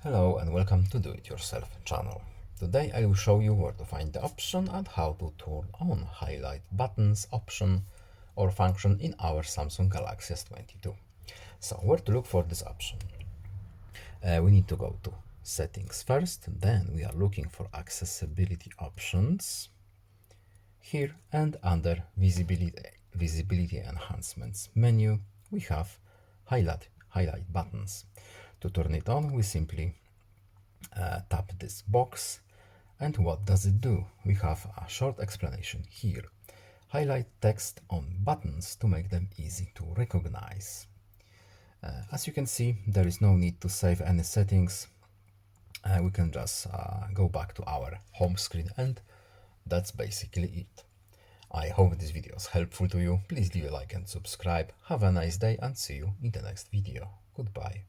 Hello and welcome to Do It Yourself channel. Today I will show you where to find the option and how to turn on highlight buttons option or function in our Samsung Galaxy S22. So where to look for this option? We need to go to settings first, then we are looking for accessibility options here, and under visibility enhancements menu we have highlight buttons. To turn it on, we simply tap this box. And what does it do? We have a short explanation here. Highlight text on buttons to make them easy to recognize. As you can see, there is no need to save any settings. We can just go back to our home screen, and that's basically it. I hope this video is helpful to you. Please leave a like and subscribe. Have a nice day and see you in the next video. Goodbye.